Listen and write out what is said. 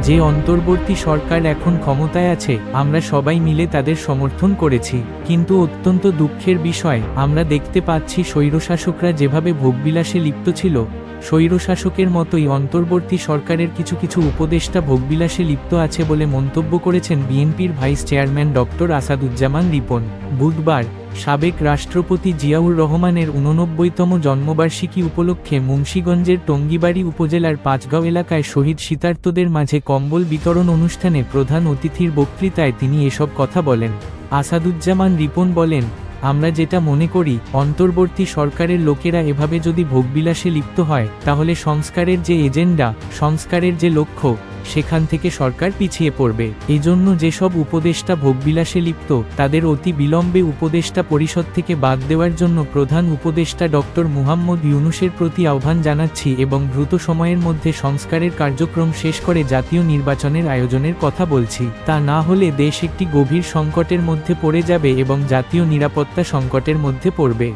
যে অন্তর্বর্তী সরকার এখন ক্ষমতায় আছে আমরা সবাই মিলে তাদের সমর্থন করেছি, কিন্তু অত্যন্ত দুঃখের বিষয় আমরা দেখতে পাচ্ছি স্বৈরশাসকরা যেভাবে ভোগবিলাসে লিপ্ত ছিল, স্বৈরশাসকের মতোই অন্তর্বর্তী সরকারের কিছু কিছু উপদেষ্টা ভোগবিলাসে লিপ্ত আছে বলে মন্তব্য করেছেন বিএনপির vice chairman doctor Asaduzzaman Ripon. বুধবার সাবেক রাষ্ট্রপতি জিয়াউর রহমানের ৮৯তম জন্মবার্ষিকী উপলক্ষে মুন্সিগঞ্জের টঙ্গিবাড়ি উপজেলার পাঁচগাঁও এলাকায় শহীদ শীতার্তদের মাঝে কম্বল বিতরণ অনুষ্ঠানে প্রধান অতিথির বক্তৃতায় তিনি এসব কথা বলেন। আসাদুজ্জামান রিপন বলেন, আমরা যেটা মনে করি, অন্তর্বর্তী সরকারের লোকেরা এভাবে যদি ভোগবিলাসে লিপ্ত হয় তাহলে সংস্কারের যে এজেন্ডা, সংস্কারের যে লক্ষ্য, সেখান থেকে সরকার পিছিয়ে পড়বে। এজন্য যেসব উপদেষ্টা ভোগবিলাসে লিপ্ত তাদের অতি বিলম্বে উপদেষ্টা পরিষদ থেকে বাদ দেওয়ার জন্য প্রধান উপদেষ্টা ডক্টর মুহাম্মদ ইউনূসের প্রতি আহ্বান জানাচ্ছি এবং দ্রুত সময়ের মধ্যে সংস্কারের কার্যক্রম শেষ করে জাতীয় নির্বাচনের আয়োজনের কথা বলছি। তা না হলে দেশ একটি গভীর সংকটের মধ্যে পড়ে যাবে এবং জাতীয় নিরাপত্তা সংকটের মধ্যে পড়বে।